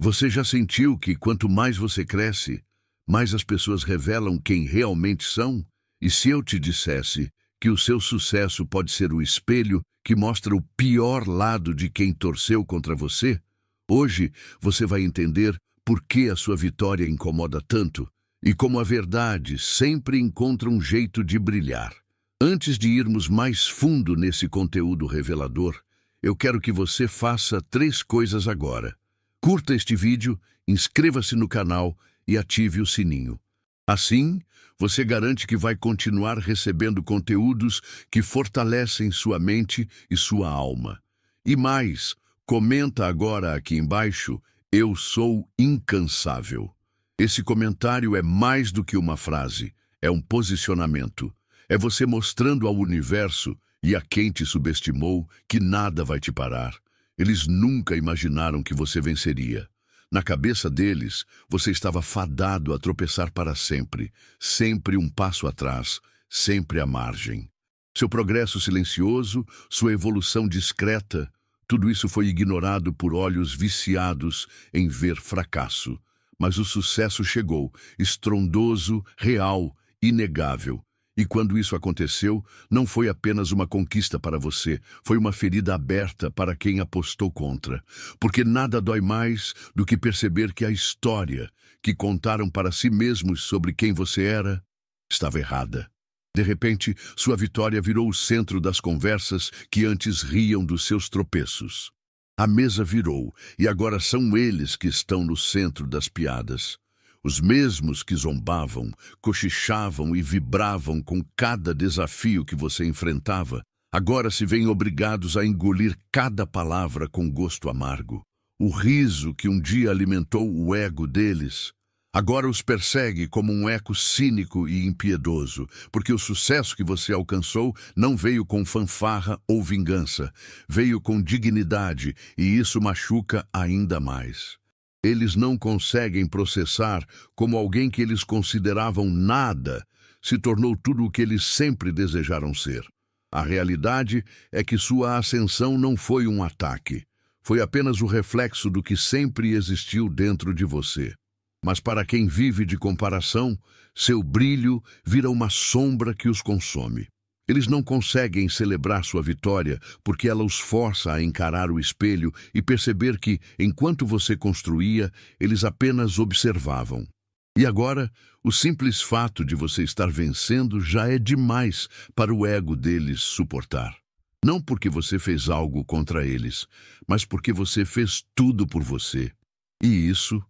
Você já sentiu que quanto mais você cresce, mais as pessoas revelam quem realmente são? E se eu te dissesse que o seu sucesso pode ser o espelho que mostra o pior lado de quem torceu contra você? Hoje você vai entender por que a sua vitória incomoda tanto e como a verdade sempre encontra um jeito de brilhar. Antes de irmos mais fundo nesse conteúdo revelador, eu quero que você faça 3 coisas agora. Curta este vídeo, inscreva-se no canal e ative o sininho. Assim, você garante que vai continuar recebendo conteúdos que fortalecem sua mente e sua alma. E mais, comenta agora aqui embaixo: eu sou incansável. Esse comentário é mais do que uma frase, é um posicionamento. É você mostrando ao universo e a quem te subestimou que nada vai te parar. Eles nunca imaginaram que você venceria. Na cabeça deles, você estava fadado a tropeçar para sempre, sempre um passo atrás, sempre à margem. Seu progresso silencioso, sua evolução discreta, tudo isso foi ignorado por olhos viciados em ver fracasso. Mas o sucesso chegou, estrondoso, real, inegável. E quando isso aconteceu, não foi apenas uma conquista para você, foi uma ferida aberta para quem apostou contra. Porque nada dói mais do que perceber que a história que contaram para si mesmos sobre quem você era estava errada. De repente, sua vitória virou o centro das conversas que antes riam dos seus tropeços. A mesa virou, e agora são eles que estão no centro das piadas. Os mesmos que zombavam, cochichavam e vibravam com cada desafio que você enfrentava, agora se veem obrigados a engolir cada palavra com gosto amargo. O riso que um dia alimentou o ego deles, agora os persegue como um eco cínico e impiedoso, porque o sucesso que você alcançou não veio com fanfarra ou vingança, veio com dignidade, e isso machuca ainda mais. Eles não conseguem processar como alguém que eles consideravam nada se tornou tudo o que eles sempre desejaram ser. A realidade é que sua ascensão não foi um ataque, foi apenas o reflexo do que sempre existiu dentro de você. Mas para quem vive de comparação, seu brilho vira uma sombra que os consome. Eles não conseguem celebrar sua vitória porque ela os força a encarar o espelho e perceber que, enquanto você construía, eles apenas observavam. E agora, o simples fato de você estar vencendo já é demais para o ego deles suportar. Não porque você fez algo contra eles, mas porque você fez tudo por você. E isso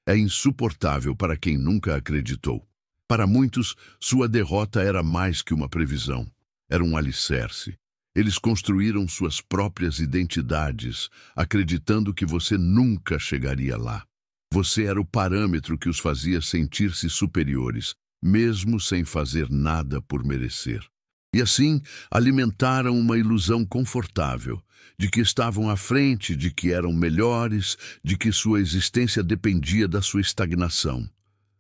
é insuportável para quem nunca acreditou. Para muitos, sua derrota era mais que uma previsão. Era um alicerce. Eles construíram suas próprias identidades, acreditando que você nunca chegaria lá. Você era o parâmetro que os fazia sentir-se superiores, mesmo sem fazer nada por merecer. E assim, alimentaram uma ilusão confortável, de que estavam à frente, de que eram melhores, de que sua existência dependia da sua estagnação.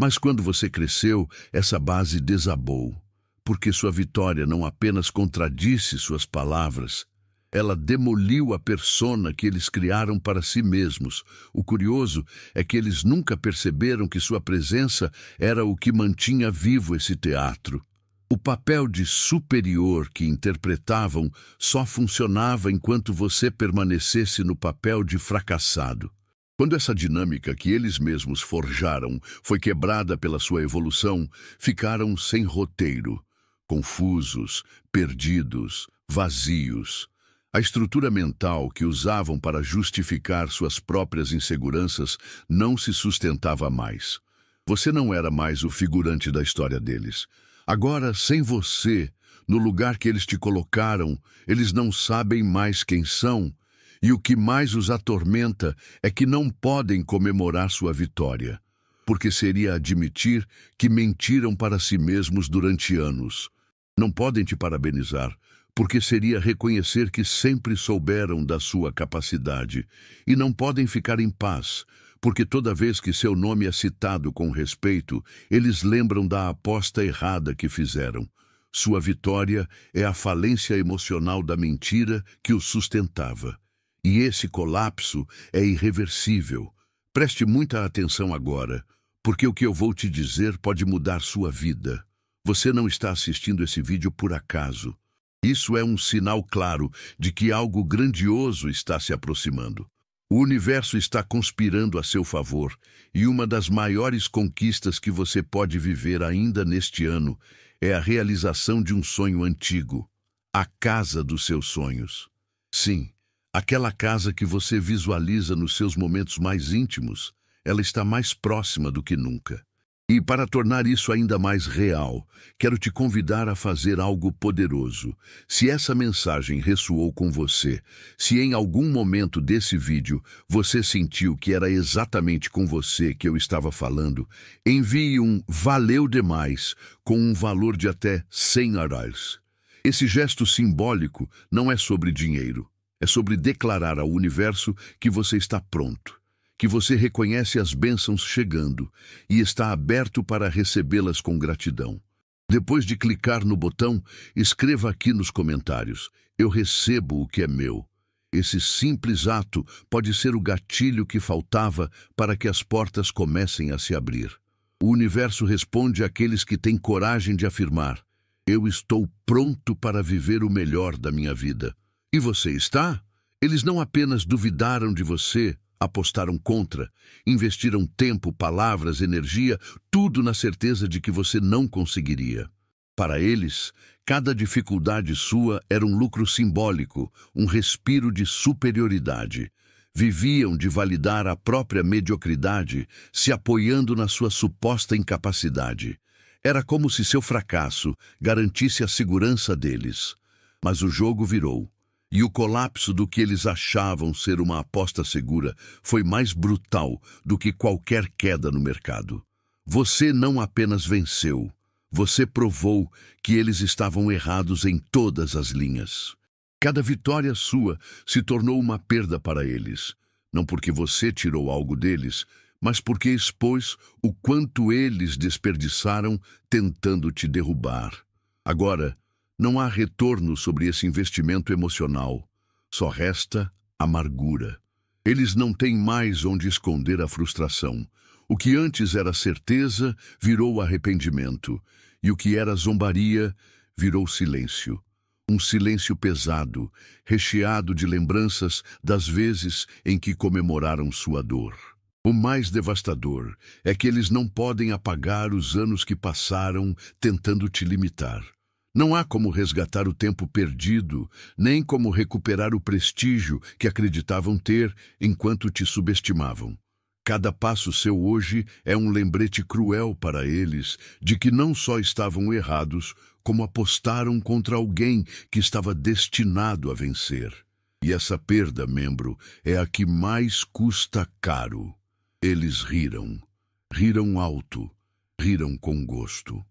Mas quando você cresceu, essa base desabou. Porque sua vitória não apenas contradisse suas palavras, ela demoliu a persona que eles criaram para si mesmos. O curioso é que eles nunca perceberam que sua presença era o que mantinha vivo esse teatro. O papel de superior que interpretavam só funcionava enquanto você permanecesse no papel de fracassado. Quando essa dinâmica que eles mesmos forjaram foi quebrada pela sua evolução, ficaram sem roteiro. Confusos, perdidos, vazios. A estrutura mental que usavam para justificar suas próprias inseguranças não se sustentava mais. Você não era mais o figurante da história deles. Agora, sem você, no lugar que eles te colocaram, eles não sabem mais quem são, e o que mais os atormenta é que não podem comemorar sua vitória, porque seria admitir que mentiram para si mesmos durante anos. Não podem te parabenizar, porque seria reconhecer que sempre souberam da sua capacidade. E não podem ficar em paz, porque toda vez que seu nome é citado com respeito, eles lembram da aposta errada que fizeram. Sua vitória é a falência emocional da mentira que os sustentava. E esse colapso é irreversível. Preste muita atenção agora, porque o que eu vou te dizer pode mudar sua vida. Você não está assistindo esse vídeo por acaso. Isso é um sinal claro de que algo grandioso está se aproximando. O universo está conspirando a seu favor, e uma das maiores conquistas que você pode viver ainda neste ano é a realização de um sonho antigo, a casa dos seus sonhos. Sim, aquela casa que você visualiza nos seus momentos mais íntimos, ela está mais próxima do que nunca. E para tornar isso ainda mais real, quero te convidar a fazer algo poderoso. Se essa mensagem ressoou com você, se em algum momento desse vídeo você sentiu que era exatamente com você que eu estava falando, envie um "valeu demais" com um valor de até R$100. Esse gesto simbólico não é sobre dinheiro, é sobre declarar ao universo que você está pronto, que você reconhece as bênçãos chegando e está aberto para recebê-las com gratidão. Depois de clicar no botão, escreva aqui nos comentários: "Eu recebo o que é meu". Esse simples ato pode ser o gatilho que faltava para que as portas comecem a se abrir. O universo responde àqueles que têm coragem de afirmar: "Eu estou pronto para viver o melhor da minha vida". E você está? Eles não apenas duvidaram de você, apostaram contra, investiram tempo, palavras, energia, tudo na certeza de que você não conseguiria. Para eles, cada dificuldade sua era um lucro simbólico, um respiro de superioridade. Viviam de validar a própria mediocridade, se apoiando na sua suposta incapacidade. Era como se seu fracasso garantisse a segurança deles. Mas o jogo virou. E o colapso do que eles achavam ser uma aposta segura foi mais brutal do que qualquer queda no mercado. Você não apenas venceu, você provou que eles estavam errados em todas as linhas. Cada vitória sua se tornou uma perda para eles, não porque você tirou algo deles, mas porque expôs o quanto eles desperdiçaram tentando te derrubar. Agora, não há retorno sobre esse investimento emocional. Só resta amargura. Eles não têm mais onde esconder a frustração. O que antes era certeza virou arrependimento. E o que era zombaria virou silêncio. Um silêncio pesado, recheado de lembranças das vezes em que comemoraram sua dor. O mais devastador é que eles não podem apagar os anos que passaram tentando te limitar. Não há como resgatar o tempo perdido, nem como recuperar o prestígio que acreditavam ter enquanto te subestimavam. Cada passo seu hoje é um lembrete cruel para eles de que não só estavam errados, como apostaram contra alguém que estava destinado a vencer. E essa perda, membro, é a que mais custa caro. Eles riram. Riram alto. Riram com gosto.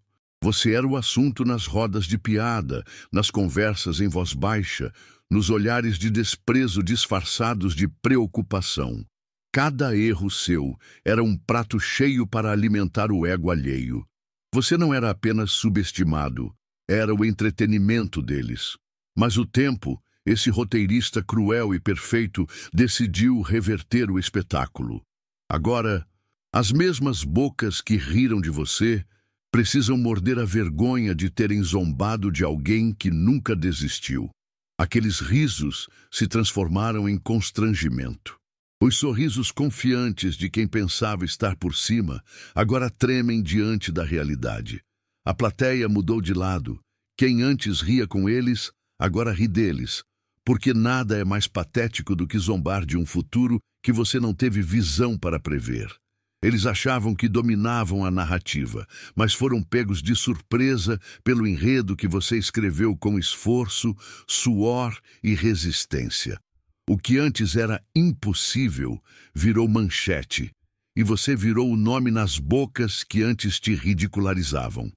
Você era o assunto nas rodas de piada, nas conversas em voz baixa, nos olhares de desprezo disfarçados de preocupação. Cada erro seu era um prato cheio para alimentar o ego alheio. Você não era apenas subestimado, era o entretenimento deles. Mas o tempo, esse roteirista cruel e perfeito, decidiu reverter o espetáculo. Agora, as mesmas bocas que riram de você precisam morder a vergonha de terem zombado de alguém que nunca desistiu. Aqueles risos se transformaram em constrangimento. Os sorrisos confiantes de quem pensava estar por cima agora tremem diante da realidade. A plateia mudou de lado. Quem antes ria com eles, agora ri deles, porque nada é mais patético do que zombar de um futuro que você não teve visão para prever. Eles achavam que dominavam a narrativa, mas foram pegos de surpresa pelo enredo que você escreveu com esforço, suor e resistência. O que antes era impossível virou manchete, e você virou o nome nas bocas que antes te ridicularizavam.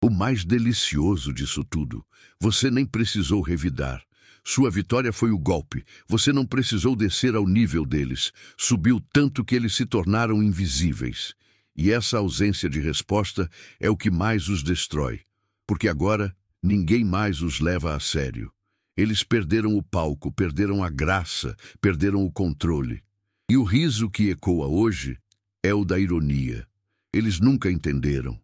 O mais delicioso disso tudo, você nem precisou revidar. Sua vitória foi o golpe. Você não precisou descer ao nível deles. Subiu tanto que eles se tornaram invisíveis. E essa ausência de resposta é o que mais os destrói. Porque agora ninguém mais os leva a sério. Eles perderam o palco, perderam a graça, perderam o controle. E o riso que ecoa hoje é o da ironia. Eles nunca entenderam.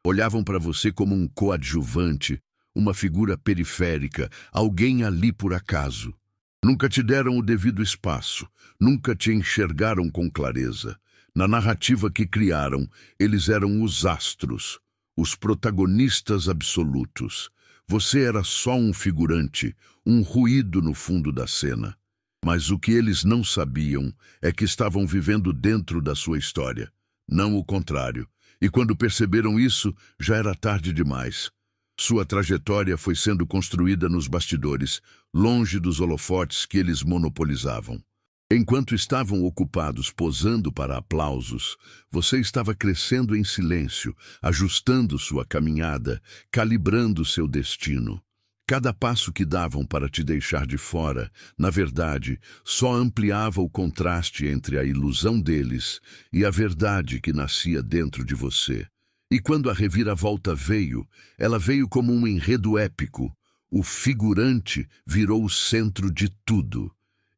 Olhavam para você como um coadjuvante, uma figura periférica, alguém ali por acaso. Nunca te deram o devido espaço, nunca te enxergaram com clareza. Na narrativa que criaram, eles eram os astros, os protagonistas absolutos. Você era só um figurante, um ruído no fundo da cena. Mas o que eles não sabiam é que estavam vivendo dentro da sua história, não o contrário. E quando perceberam isso, já era tarde demais. Sua trajetória foi sendo construída nos bastidores, longe dos holofotes que eles monopolizavam. Enquanto estavam ocupados posando para aplausos, você estava crescendo em silêncio, ajustando sua caminhada, calibrando seu destino. Cada passo que davam para te deixar de fora, na verdade, só ampliava o contraste entre a ilusão deles e a verdade que nascia dentro de você. E quando a reviravolta veio, ela veio como um enredo épico. O figurante virou o centro de tudo.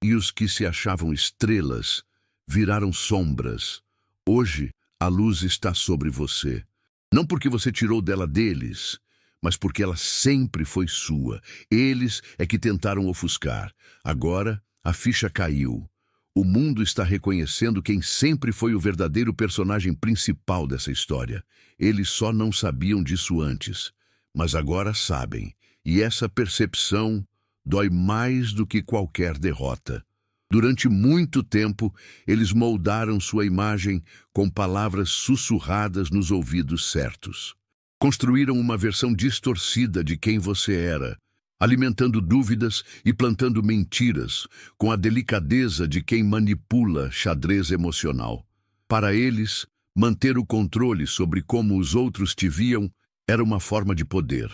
E os que se achavam estrelas viraram sombras. Hoje, a luz está sobre você. Não porque você tirou dela deles, mas porque ela sempre foi sua. Eles é que tentaram ofuscar. Agora, a ficha caiu. O mundo está reconhecendo quem sempre foi o verdadeiro personagem principal dessa história. Eles só não sabiam disso antes, mas agora sabem. E essa percepção dói mais do que qualquer derrota. Durante muito tempo, eles moldaram sua imagem com palavras sussurradas nos ouvidos certos. Construíram uma versão distorcida de quem você era, alimentando dúvidas e plantando mentiras, com a delicadeza de quem manipula xadrez emocional. Para eles, manter o controle sobre como os outros te viam era uma forma de poder.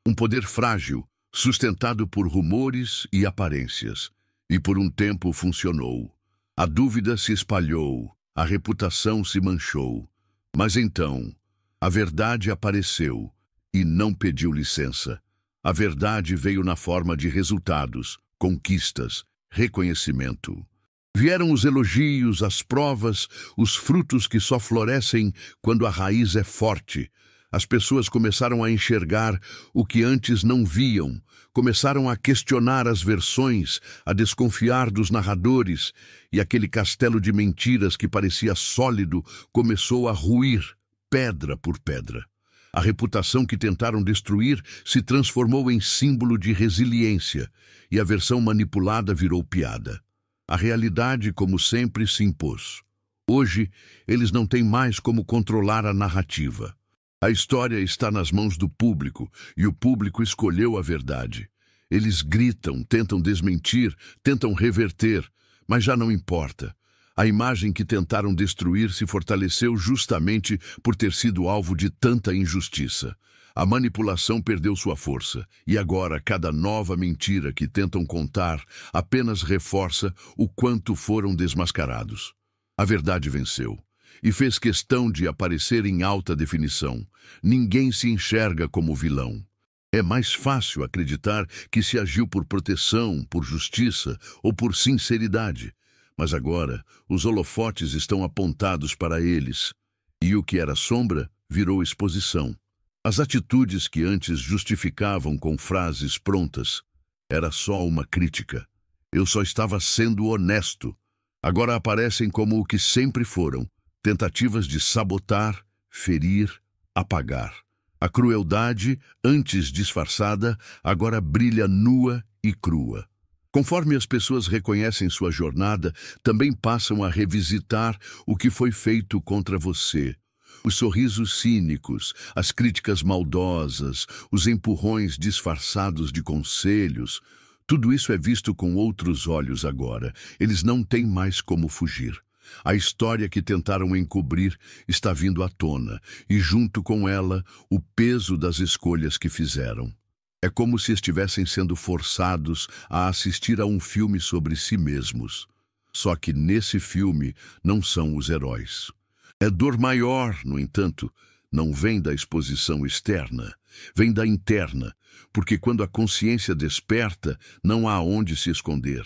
Um poder frágil, sustentado por rumores e aparências. E por um tempo funcionou. A dúvida se espalhou, a reputação se manchou. Mas então, a verdade apareceu e não pediu licença. A verdade veio na forma de resultados, conquistas, reconhecimento. Vieram os elogios, as provas, os frutos que só florescem quando a raiz é forte. As pessoas começaram a enxergar o que antes não viam, começaram a questionar as versões, a desconfiar dos narradores, e aquele castelo de mentiras que parecia sólido começou a ruir, pedra por pedra. A reputação que tentaram destruir se transformou em símbolo de resiliência, e a versão manipulada virou piada. A realidade, como sempre, se impôs. Hoje, eles não têm mais como controlar a narrativa. A história está nas mãos do público, e o público escolheu a verdade. Eles gritam, tentam desmentir, tentam reverter, mas já não importa. A imagem que tentaram destruir se fortaleceu justamente por ter sido alvo de tanta injustiça. A manipulação perdeu sua força, e agora cada nova mentira que tentam contar apenas reforça o quanto foram desmascarados. A verdade venceu. E fez questão de aparecer em alta definição. Ninguém se enxerga como vilão. É mais fácil acreditar que se agiu por proteção, por justiça ou por sinceridade. Mas agora, os holofotes estão apontados para eles. E o que era sombra virou exposição. As atitudes que antes justificavam com frases prontas, era só uma crítica. Eu só estava sendo honesto. Agora aparecem como o que sempre foram. Tentativas de sabotar, ferir, apagar. A crueldade, antes disfarçada, agora brilha nua e crua. Conforme as pessoas reconhecem sua jornada, também passam a revisitar o que foi feito contra você. Os sorrisos cínicos, as críticas maldosas, os empurrões disfarçados de conselhos. Tudo isso é visto com outros olhos agora. Eles não têm mais como fugir. A história que tentaram encobrir está vindo à tona, e junto com ela, o peso das escolhas que fizeram. É como se estivessem sendo forçados a assistir a um filme sobre si mesmos. Só que nesse filme não são os heróis. É dor maior, no entanto, não vem da exposição externa, vem da interna, porque quando a consciência desperta, não há onde se esconder.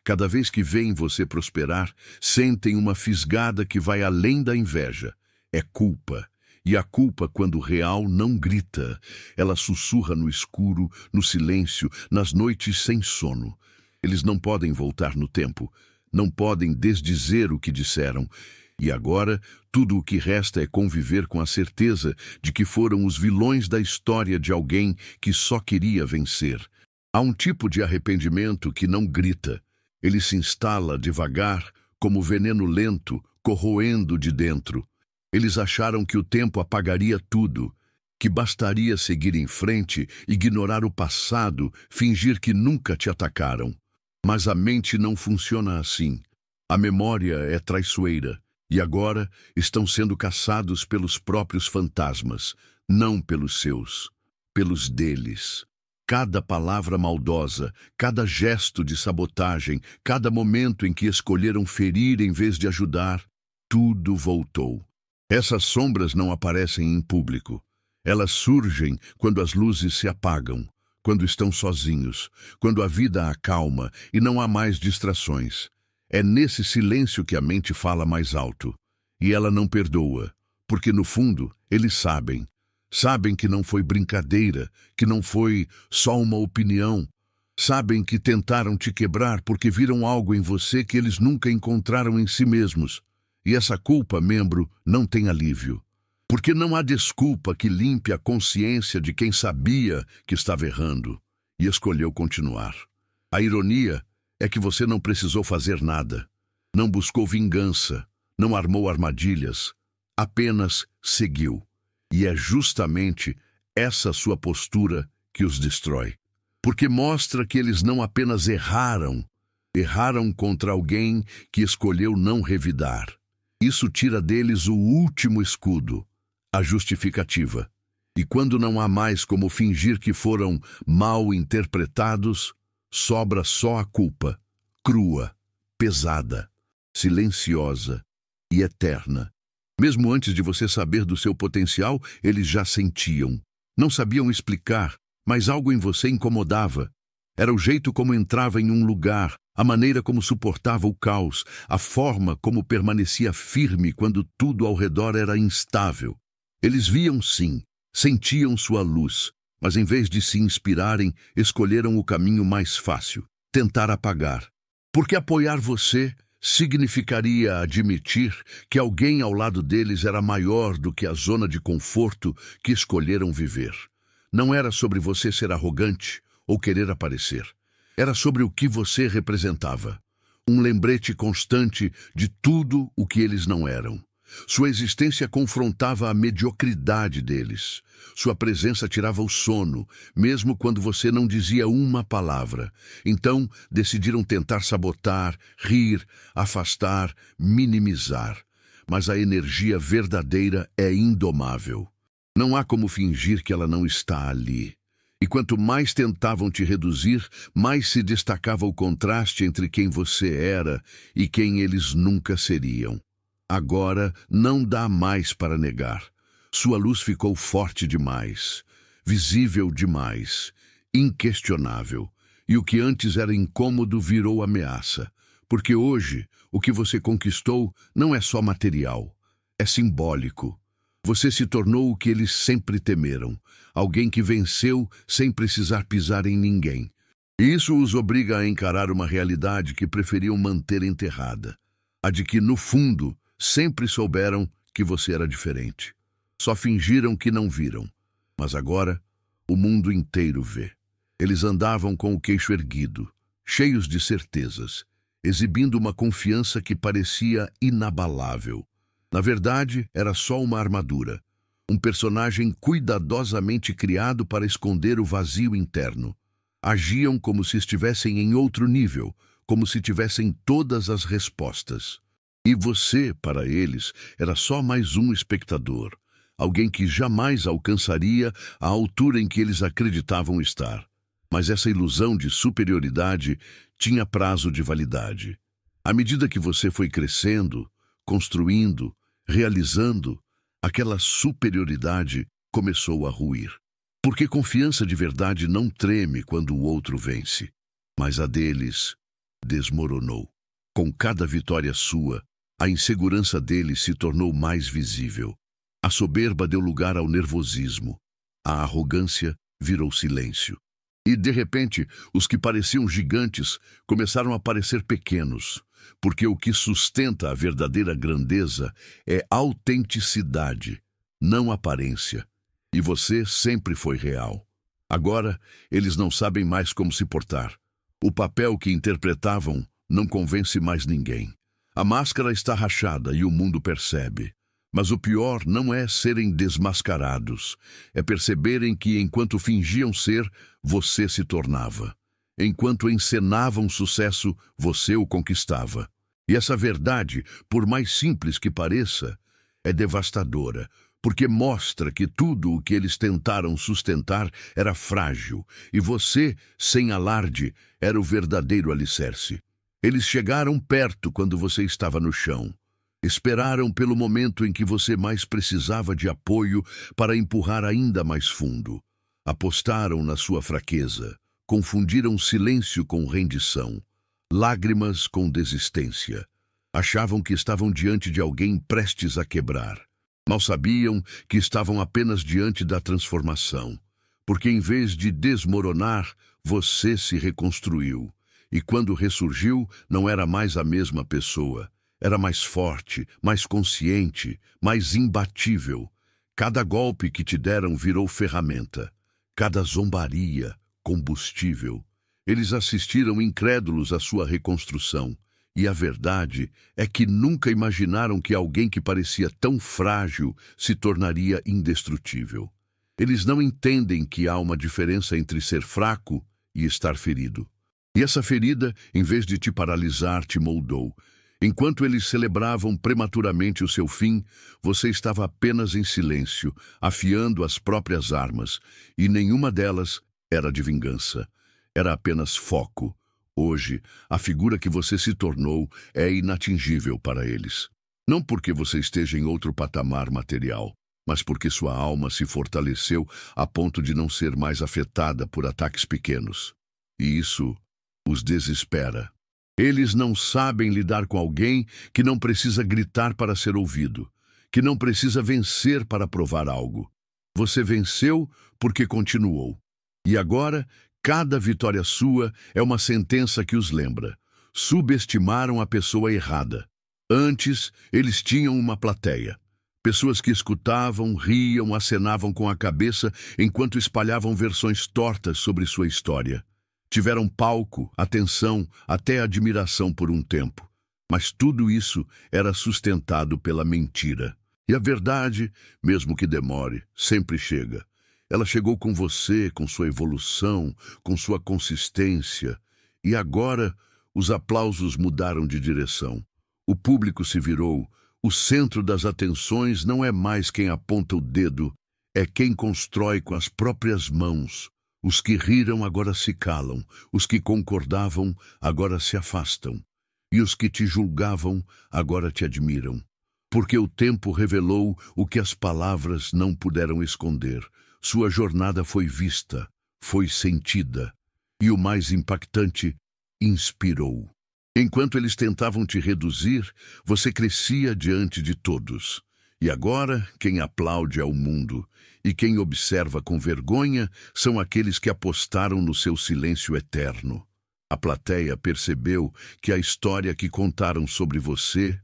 Cada vez que veem você prosperar, sentem uma fisgada que vai além da inveja. É culpa. E a culpa, quando real, não grita. Ela sussurra no escuro, no silêncio, nas noites sem sono. Eles não podem voltar no tempo. Não podem desdizer o que disseram. E agora, tudo o que resta é conviver com a certeza de que foram os vilões da história de alguém que só queria vencer. Há um tipo de arrependimento que não grita. Ele se instala devagar, como veneno lento, corroendo de dentro. Eles acharam que o tempo apagaria tudo, que bastaria seguir em frente, ignorar o passado, fingir que nunca te atacaram. Mas a mente não funciona assim. A memória é traiçoeira. E agora estão sendo caçados pelos próprios fantasmas, não pelos seus, pelos deles. Cada palavra maldosa, cada gesto de sabotagem, cada momento em que escolheram ferir em vez de ajudar, tudo voltou. Essas sombras não aparecem em público. Elas surgem quando as luzes se apagam, quando estão sozinhos, quando a vida acalma e não há mais distrações. É nesse silêncio que a mente fala mais alto. E ela não perdoa, porque no fundo eles sabem. Sabem que não foi brincadeira, que não foi só uma opinião. Sabem que tentaram te quebrar porque viram algo em você que eles nunca encontraram em si mesmos. E essa culpa, membro, não tem alívio. Porque não há desculpa que limpe a consciência de quem sabia que estava errando e escolheu continuar. A ironia é que você não precisou fazer nada. Não buscou vingança, não armou armadilhas, apenas seguiu. E é justamente essa sua postura que os destrói. Porque mostra que eles não apenas erraram contra alguém que escolheu não revidar. Isso tira deles o último escudo, a justificativa. E quando não há mais como fingir que foram mal interpretados, sobra só a culpa, crua, pesada, silenciosa e eterna. Mesmo antes de você saber do seu potencial, eles já sentiam. Não sabiam explicar, mas algo em você incomodava. Era o jeito como entrava em um lugar, a maneira como suportava o caos, a forma como permanecia firme quando tudo ao redor era instável. Eles viam sim, sentiam sua luz, mas em vez de se inspirarem, escolheram o caminho mais fácil, tentar apagar. Porque apoiar você significaria admitir que alguém ao lado deles era maior do que a zona de conforto que escolheram viver. Não era sobre você ser arrogante ou querer aparecer. Era sobre o que você representava. Um lembrete constante de tudo o que eles não eram. Sua existência confrontava a mediocridade deles. Sua presença tirava o sono, mesmo quando você não dizia uma palavra. Então, decidiram tentar sabotar, rir, afastar, minimizar. Mas a energia verdadeira é indomável. Não há como fingir que ela não está ali. E quanto mais tentavam te reduzir, mais se destacava o contraste entre quem você era e quem eles nunca seriam. Agora não dá mais para negar. Sua luz ficou forte demais, visível demais, inquestionável. E o que antes era incômodo virou ameaça. Porque hoje, o que você conquistou não é só material, é simbólico. Você se tornou o que eles sempre temeram, alguém que venceu sem precisar pisar em ninguém. E isso os obriga a encarar uma realidade que preferiam manter enterrada. A de que, no fundo, sempre souberam que você era diferente. Só fingiram que não viram. Mas agora, o mundo inteiro vê. Eles andavam com o queixo erguido, cheios de certezas, exibindo uma confiança que parecia inabalável. Na verdade, era só uma armadura, um personagem cuidadosamente criado para esconder o vazio interno. Agiam como se estivessem em outro nível, como se tivessem todas as respostas. E você, para eles, era só mais um espectador, alguém que jamais alcançaria a altura em que eles acreditavam estar. Mas essa ilusão de superioridade tinha prazo de validade. À medida que você foi crescendo, construindo, realizando, aquela superioridade começou a ruir. Porque confiança de verdade não treme quando o outro vence. Mas a deles desmoronou. Com cada vitória sua, a insegurança dele se tornou mais visível. A soberba deu lugar ao nervosismo. A arrogância virou silêncio. E, de repente, os que pareciam gigantes começaram a parecer pequenos, porque o que sustenta a verdadeira grandeza é autenticidade, não aparência. E você sempre foi real. Agora, eles não sabem mais como se portar. O papel que interpretavam não convence mais ninguém. A máscara está rachada e o mundo percebe. Mas o pior não é serem desmascarados, é perceberem que enquanto fingiam ser, você se tornava. Enquanto encenavam sucesso, você o conquistava. E essa verdade, por mais simples que pareça, é devastadora, porque mostra que tudo o que eles tentaram sustentar era frágil, e você, sem alarde, era o verdadeiro alicerce. Eles chegaram perto quando você estava no chão. Esperaram pelo momento em que você mais precisava de apoio para empurrar ainda mais fundo. Apostaram na sua fraqueza, confundiram silêncio com rendição, lágrimas com desistência. Achavam que estavam diante de alguém prestes a quebrar. Mal sabiam que estavam apenas diante da transformação, porque em vez de desmoronar, você se reconstruiu. E quando ressurgiu, não era mais a mesma pessoa. Era mais forte, mais consciente, mais imbatível. Cada golpe que te deram virou ferramenta. Cada zombaria, combustível. Eles assistiram incrédulos à sua reconstrução. E a verdade é que nunca imaginaram que alguém que parecia tão frágil se tornaria indestrutível. Eles não entendem que há uma diferença entre ser fraco e estar ferido. E essa ferida, em vez de te paralisar, te moldou. Enquanto eles celebravam prematuramente o seu fim, você estava apenas em silêncio, afiando as próprias armas, e nenhuma delas era de vingança. Era apenas foco. Hoje, a figura que você se tornou é inatingível para eles. Não porque você esteja em outro patamar material, mas porque sua alma se fortaleceu a ponto de não ser mais afetada por ataques pequenos. E isso os desespera. Eles não sabem lidar com alguém que não precisa gritar para ser ouvido, que não precisa vencer para provar algo. Você venceu porque continuou. E agora, cada vitória sua é uma sentença que os lembra. Subestimaram a pessoa errada. Antes, eles tinham uma plateia. Pessoas que escutavam, riam, acenavam com a cabeça enquanto espalhavam versões tortas sobre sua história. Tiveram palco, atenção, até admiração por um tempo. Mas tudo isso era sustentado pela mentira. E a verdade, mesmo que demore, sempre chega. Ela chegou com você, com sua evolução, com sua consistência. E agora, os aplausos mudaram de direção. O público se virou. O centro das atenções não é mais quem aponta o dedo, é quem constrói com as próprias mãos. Os que riram agora se calam, os que concordavam agora se afastam, e os que te julgavam agora te admiram. Porque o tempo revelou o que as palavras não puderam esconder. Sua jornada foi vista, foi sentida, e o mais impactante, inspirou. Enquanto eles tentavam te reduzir, você crescia diante de todos. E agora, quem aplaude é o mundo, e quem observa com vergonha são aqueles que apostaram no seu silêncio eterno. A plateia percebeu que a história que contaram sobre você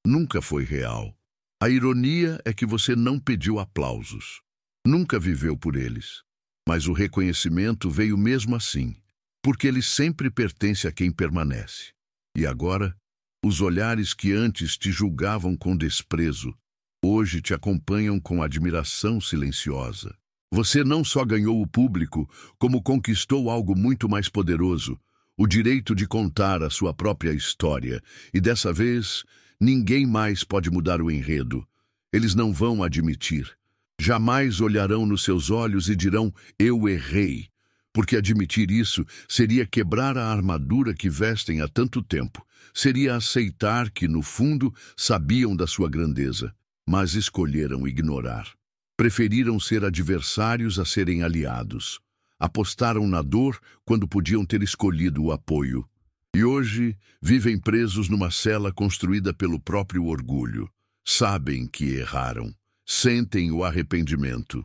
nunca foi real. A ironia é que você não pediu aplausos. Nunca viveu por eles. Mas o reconhecimento veio mesmo assim, porque ele sempre pertence a quem permanece. E agora, os olhares que antes te julgavam com desprezo, hoje te acompanham com admiração silenciosa. Você não só ganhou o público, como conquistou algo muito mais poderoso, o direito de contar a sua própria história. E dessa vez, ninguém mais pode mudar o enredo. Eles não vão admitir. Jamais olharão nos seus olhos e dirão, eu errei. Porque admitir isso seria quebrar a armadura que vestem há tanto tempo. Seria aceitar que, no fundo, sabiam da sua grandeza, mas escolheram ignorar. Preferiram ser adversários a serem aliados. Apostaram na dor quando podiam ter escolhido o apoio. E hoje vivem presos numa cela construída pelo próprio orgulho. Sabem que erraram, sentem o arrependimento,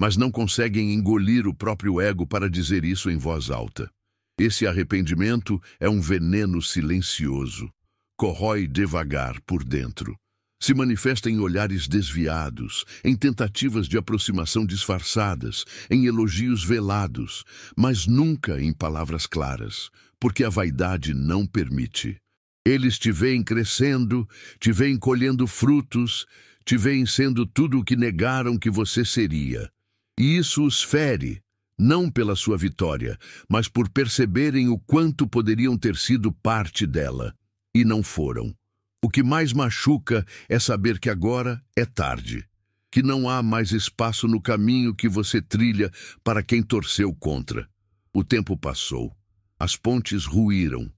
mas não conseguem engolir o próprio ego para dizer isso em voz alta. Esse arrependimento é um veneno silencioso. Corrói devagar por dentro. Se manifesta em olhares desviados, em tentativas de aproximação disfarçadas, em elogios velados, mas nunca em palavras claras, porque a vaidade não permite. Eles te veem crescendo, te veem colhendo frutos, te veem sendo tudo o que negaram que você seria. E isso os fere, não pela sua vitória, mas por perceberem o quanto poderiam ter sido parte dela, e não foram. O que mais machuca é saber que agora é tarde, que não há mais espaço no caminho que você trilha para quem torceu contra. O tempo passou, as pontes ruíram,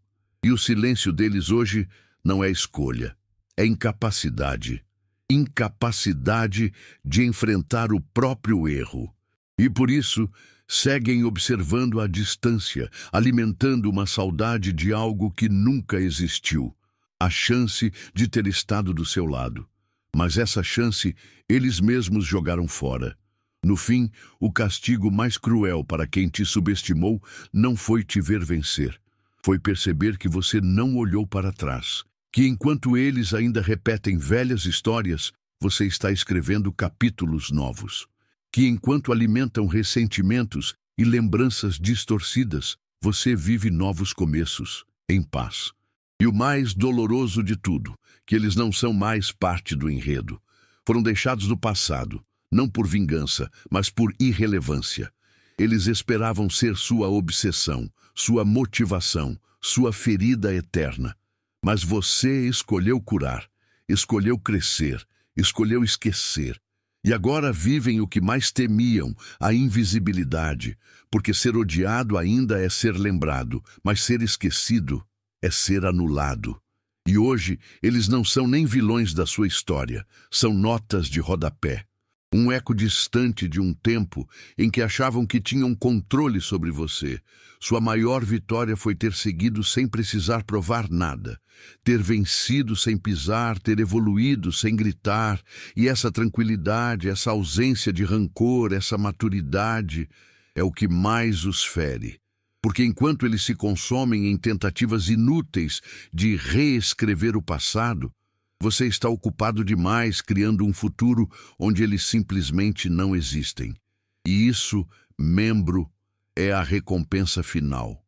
e o silêncio deles hoje não é escolha, é incapacidade. Incapacidade de enfrentar o próprio erro. E por isso, seguem observando à distância, alimentando uma saudade de algo que nunca existiu. A chance de ter estado do seu lado. Mas essa chance eles mesmos jogaram fora. No fim, o castigo mais cruel para quem te subestimou não foi te ver vencer. Foi perceber que você não olhou para trás. Que enquanto eles ainda repetem velhas histórias, você está escrevendo capítulos novos. Que enquanto alimentam ressentimentos e lembranças distorcidas, você vive novos começos, em paz. E o mais doloroso de tudo, que eles não são mais parte do enredo. Foram deixados no passado, não por vingança, mas por irrelevância. Eles esperavam ser sua obsessão, sua motivação, sua ferida eterna. Mas você escolheu curar, escolheu crescer, escolheu esquecer. E agora vivem o que mais temiam, a invisibilidade, porque ser odiado ainda é ser lembrado, mas ser esquecido é ser anulado. E hoje eles não são nem vilões da sua história, são notas de rodapé. Um eco distante de um tempo em que achavam que tinham controle sobre você. Sua maior vitória foi ter seguido sem precisar provar nada, ter vencido sem pisar, ter evoluído sem gritar, e essa tranquilidade, essa ausência de rancor, essa maturidade é o que mais os fere. Porque enquanto eles se consomem em tentativas inúteis de reescrever o passado, você está ocupado demais criando um futuro onde eles simplesmente não existem. E isso, membro, é a recompensa final.